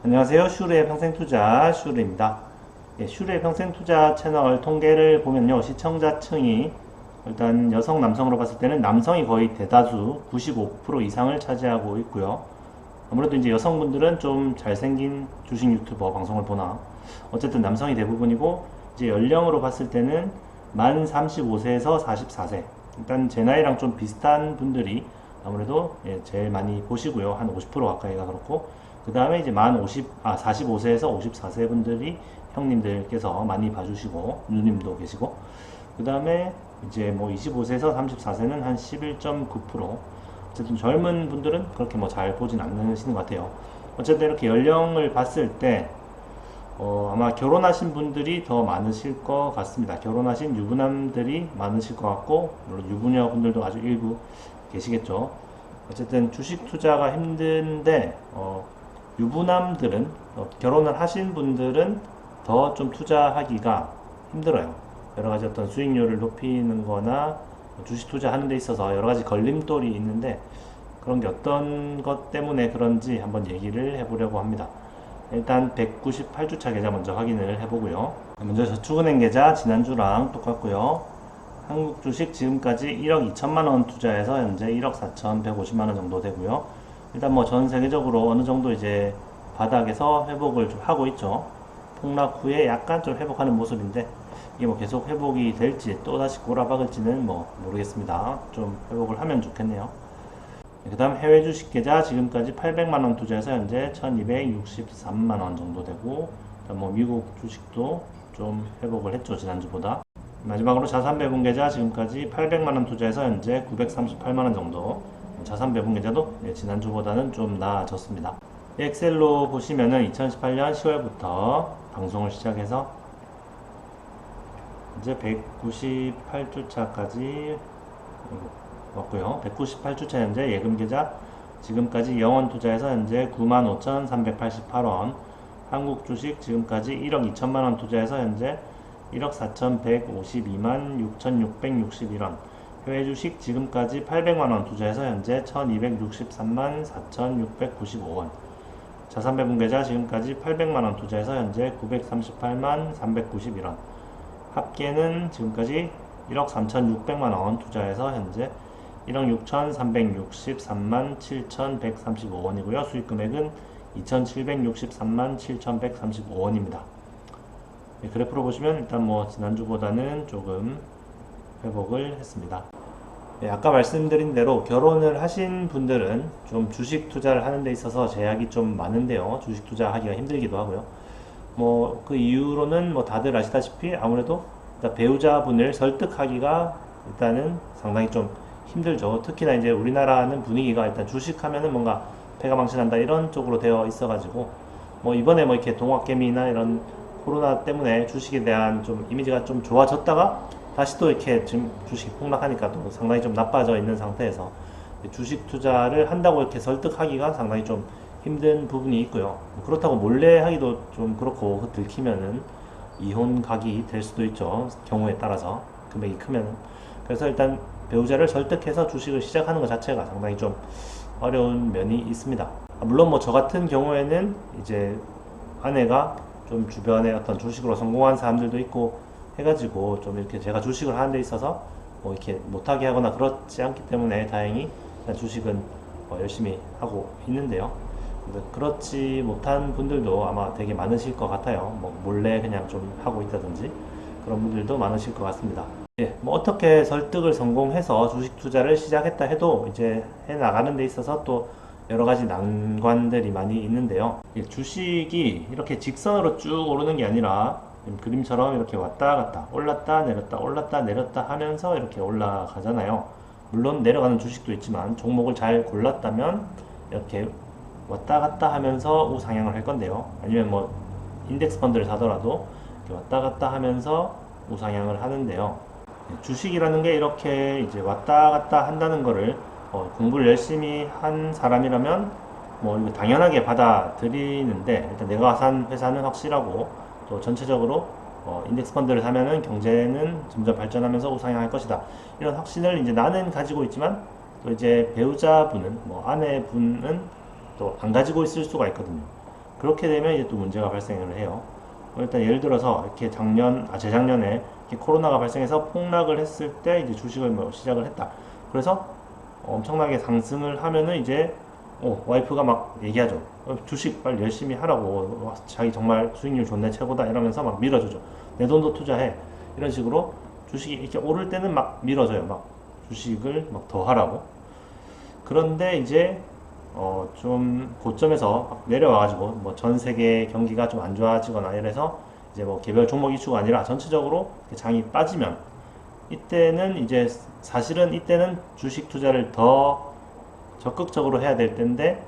안녕하세요. 슈르의 평생투자 슈르입니다. 슈르의 평생투자 채널 통계를 보면요. 시청자층이 일단 여성, 남성으로 봤을 때는 남성이 거의 대다수 95% 이상을 차지하고 있고요. 아무래도 이제 여성분들은 좀 잘생긴 주식 유튜버 방송을 보나 어쨌든 남성이 대부분이고, 이제 연령으로 봤을 때는 만 35세에서 44세, 일단 제 나이랑 좀 비슷한 분들이 아무래도 제일 많이 보시고요. 한 50% 가까이가 그렇고, 그 다음에 이제 45세에서 54세 분들이 형님들께서 많이 봐주시고, 누님도 계시고, 그 다음에 이제 뭐 25세에서 34세는 한 11.9%. 어쨌든 젊은 분들은 그렇게 뭐 잘 보진 않으시는 것 같아요. 어쨌든 이렇게 연령을 봤을 때, 아마 결혼하신 분들이 더 많으실 것 같습니다. 결혼하신 유부남들이 많으실 것 같고, 물론 유부녀 분들도 아주 일부 계시겠죠. 어쨌든 주식 투자가 힘든데, 유부남들은, 결혼을 하신 분들은 더 좀 투자하기가 힘들어요. 여러 가지 어떤 수익률을 높이는 거나 주식 투자하는 데 있어서 여러 가지 걸림돌이 있는데, 그런 게 어떤 것 때문에 그런지 한번 얘기를 해보려고 합니다. 일단 198주차 계좌 먼저 확인을 해보고요. 먼저 저축은행 계좌 지난주랑 똑같고요. 한국 주식 지금까지 1억 2천만 원 투자해서 현재 1억 4,150만 원 정도 되고요. 일단 뭐 전 세계적으로 어느 정도 이제 바닥에서 회복을 좀 하고 있죠. 폭락 후에 약간 좀 회복하는 모습인데, 이게 뭐 계속 회복이 될지 또 다시 꼬라박을지는 뭐 모르겠습니다. 좀 회복을 하면 좋겠네요. 그 다음 해외 주식 계좌 지금까지 800만원 투자해서 현재 1263만원 정도 되고, 뭐 미국 주식도 좀 회복을 했죠, 지난주보다. 마지막으로 자산 배분 계좌 지금까지 800만원 투자해서 현재 938만원 정도. 자산 배분 계좌도 지난주보다는 좀 나아졌습니다. 엑셀로 보시면은 2018년 10월부터 방송을 시작해서 이제 198주차까지 왔고요. 198주차 현재 예금 계좌 지금까지 영원 투자해서 현재 95,388원, 한국 주식 지금까지 1억 2천만원 투자해서 현재 1억 4,152만 6,661원, 해외 주식 지금까지 800만원 투자해서 현재 1,263만 4,695원, 자산 배분 계좌 지금까지 800만원 투자해서 현재 938만 391원, 합계는 지금까지 1억 3,600만원 투자해서 현재 1억 6,363만 7,135원이고요. 수익 금액은 2,763만 7,135원입니다. 그래프로 보시면 일단 뭐 지난주보다는 조금 회복을 했습니다. 아까 말씀드린 대로 결혼을 하신 분들은 좀 주식 투자를 하는 데 있어서 제약이 좀 많은데요. 주식 투자하기가 힘들기도 하고요. 뭐 그 이유로는 뭐 다들 아시다시피 아무래도 배우자분을 설득하기가 일단은 상당히 좀 힘들죠. 특히나 이제 우리나라는 분위기가 일단 주식하면은 뭔가 패가 망신한다 이런 쪽으로 되어 있어가지고, 뭐 이번에 뭐 이렇게 동학개미나 이런 코로나 때문에 주식에 대한 좀 이미지가 좀 좋아졌다가 다시 또 이렇게 지금 주식이 폭락하니까 또 상당히 좀 나빠져 있는 상태에서 주식 투자를 한다고 이렇게 설득하기가 상당히 좀 힘든 부분이 있고요. 그렇다고 몰래 하기도 좀 그렇고, 들키면은 이혼 각이 될 수도 있죠. 경우에 따라서 금액이 크면은. 그래서 일단 배우자를 설득해서 주식을 시작하는 것 자체가 상당히 좀 어려운 면이 있습니다. 물론 뭐 저 같은 경우에는 이제 아내가 좀 주변에 어떤 주식으로 성공한 사람들도 있고 해가지고 좀 이렇게 제가 주식을 하는 데 있어서 뭐 이렇게 못하게 하거나 그렇지 않기 때문에 다행히 주식은 열심히 하고 있는데요. 그렇지 못한 분들도 아마 되게 많으실 것 같아요. 뭐 몰래 그냥 좀 하고 있다든지 그런 분들도 많으실 것 같습니다. 뭐 어떻게 설득을 성공해서 주식 투자를 시작했다 해도 이제 해 나가는 데 있어서 또 여러 가지 난관들이 많이 있는데요. 주식이 이렇게 직선으로 쭉 오르는 게 아니라 그림처럼 이렇게 왔다 갔다 올랐다 내렸다 올랐다 내렸다 하면서 이렇게 올라가잖아요. 물론 내려가는 주식도 있지만 종목을 잘 골랐다면 이렇게 왔다 갔다 하면서 우상향을 할 건데요. 아니면 뭐 인덱스 펀드를 사더라도 이렇게 왔다 갔다 하면서 우상향을 하는데요. 주식이라는 게 이렇게 이제 왔다 갔다 한다는 거를 공부를 열심히 한 사람이라면 뭐 이거 당연하게 받아들이는데, 일단 내가 산 회사는 확실하고 또 전체적으로 인덱스 펀드를 사면은 경제는 점점 발전하면서 우상향할 것이다, 이런 확신을 이제 나는 가지고 있지만 또 이제 배우자분은 뭐 아내분은 또 안 가지고 있을 수가 있거든요. 그렇게 되면 이제 또 문제가 발생을 해요. 일단 예를 들어서 이렇게 재작년에 이렇게 코로나가 발생해서 폭락을 했을 때 이제 주식을 뭐 시작을 했다. 그래서 엄청나게 상승을 하면은 이제 와이프가 막 얘기하죠. 주식 빨리 열심히 하라고. 자기 정말 수익률 좋네, 최고다 이러면서 막 밀어주죠. 내 돈도 투자해. 이런 식으로 주식이 이렇게 오를 때는 막 밀어줘요. 막 주식을 막 더 하라고. 그런데 이제 좀 고점에서 막 내려와가지고 뭐 전 세계 경기가 좀 안 좋아지거나 이래서 이제 뭐 개별 종목 이슈가 아니라 전체적으로 장이 빠지면 이때는 이제 사실은 이때는 주식 투자를 더 적극적으로 해야 될 텐데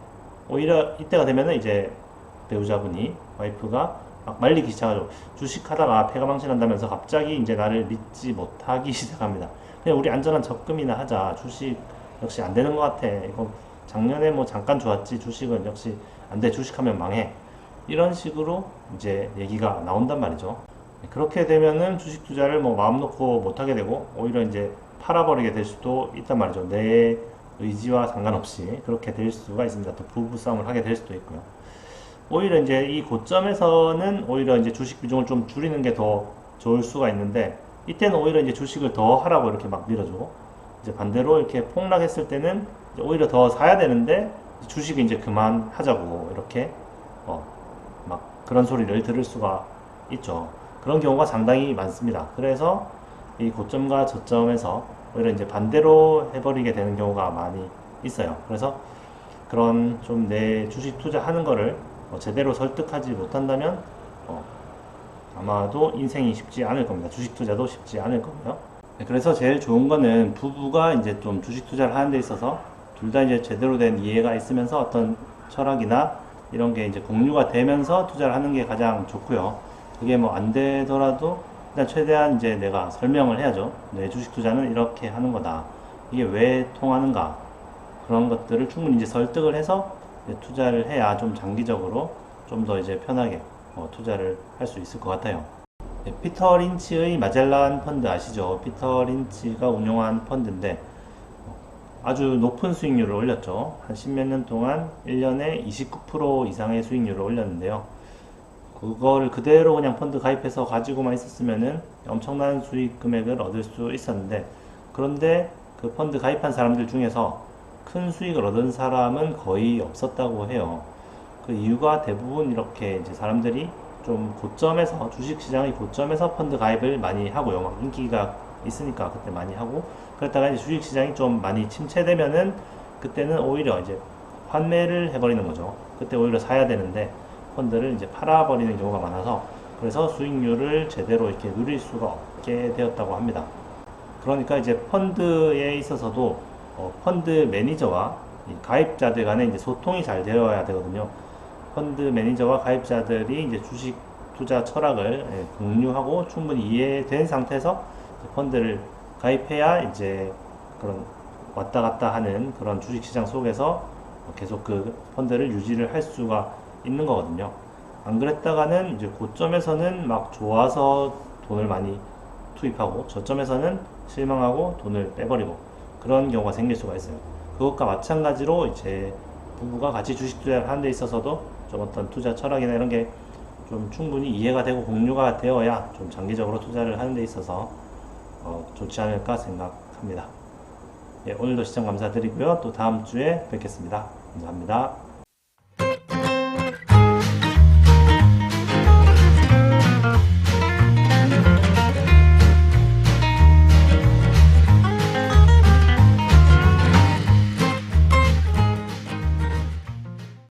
오히려 이때가 되면은 이제 배우자분이 와이프가 막 말리기 시작하죠. 주식하다가 패가 망신한다면서 갑자기 이제 나를 믿지 못하기 시작합니다. 그냥 우리 안전한 적금이나 하자. 주식 역시 안 되는 것 같아. 이거 작년에 뭐 잠깐 좋았지. 주식은 역시 안 돼. 주식하면 망해. 이런 식으로 이제 얘기가 나온단 말이죠. 그렇게 되면은 주식 투자를 뭐 마음 놓고 못 하게 되고 오히려 이제 팔아버리게 될 수도 있단 말이죠. 내 의지와 상관없이 그렇게 될 수가 있습니다. 또 부부싸움을 하게 될 수도 있고요. 오히려 이제 이 고점에서는 오히려 이제 주식 비중을 좀 줄이는 게 더 좋을 수가 있는데 이때는 오히려 이제 주식을 더 하라고 이렇게 막 밀어주고 이제 반대로 이렇게 폭락했을 때는 이제 오히려 더 사야 되는데 주식을 이제 그만하자고 이렇게 막 그런 소리를 들을 수가 있죠. 그런 경우가 상당히 많습니다. 그래서 이 고점과 저점에서 오히려 이제 반대로 해버리게 되는 경우가 많이 있어요. 그래서 그런 좀 내 주식 투자하는 거를 제대로 설득하지 못한다면 아마도 인생이 쉽지 않을 겁니다. 주식 투자도 쉽지 않을 거고요. 네, 그래서 제일 좋은 거는 부부가 이제 좀 주식 투자를 하는 데 있어서 둘 다 이제 제대로 된 이해가 있으면서 어떤 철학이나 이런 게 이제 공유가 되면서 투자를 하는 게 가장 좋고요. 그게 뭐 안 되더라도 일단 최대한 이제 내가 설명을 해야죠. 내 주식 투자는 이렇게 하는 거다. 이게 왜 통하는가? 그런 것들을 충분히 이제 설득을 해서 이제 투자를 해야 좀 장기적으로 좀 더 이제 편하게 투자를 할 수 있을 것 같아요. 네, 피터 린치의 마젤란 펀드 아시죠? 피터 린치가 운용한 펀드인데 아주 높은 수익률을 올렸죠. 한 십몇 년 동안 1년에 29% 이상의 수익률을 올렸는데요. 그거를 그대로 그냥 펀드 가입해서 가지고만 있었으면은 엄청난 수익 금액을 얻을 수 있었는데 그런데 그 펀드 가입한 사람들 중에서 큰 수익을 얻은 사람은 거의 없었다고 해요. 그 이유가 대부분 이렇게 이제 사람들이 좀 고점에서 주식시장의 고점에서 펀드 가입을 많이 하고요. 막 인기가 있으니까 그때 많이 하고 그랬다가 이제 주식시장이 좀 많이 침체되면은 그때는 오히려 이제 환매를 해버리는 거죠. 그때 오히려 사야 되는데 펀드를 이제 팔아버리는 경우가 많아서 그래서 수익률을 제대로 이렇게 누릴 수가 없게 되었다고 합니다. 그러니까 이제 펀드에 있어서도 펀드 매니저와 가입자들 간에 이제 소통이 잘 되어야 되거든요. 펀드 매니저와 가입자들이 이제 주식 투자 철학을 공유하고 충분히 이해된 상태에서 펀드를 가입해야 이제 그런 왔다 갔다 하는 그런 주식 시장 속에서 계속 그 펀드를 유지를 할 수가 있는 거거든요. 안 그랬다가는 이제 고점에서는 막 좋아서 돈을 많이 투입하고 저점에서는 실망하고 돈을 빼버리고 그런 경우가 생길 수가 있어요. 그것과 마찬가지로 이제 부부가 같이 주식 투자를 하는 데 있어서도 좀 어떤 투자 철학이나 이런 게 좀 충분히 이해가 되고 공유가 되어야 좀 장기적으로 투자를 하는 데 있어서 좋지 않을까 생각합니다. 예, 오늘도 시청 감사드리고요. 또 다음 주에 뵙겠습니다. 감사합니다.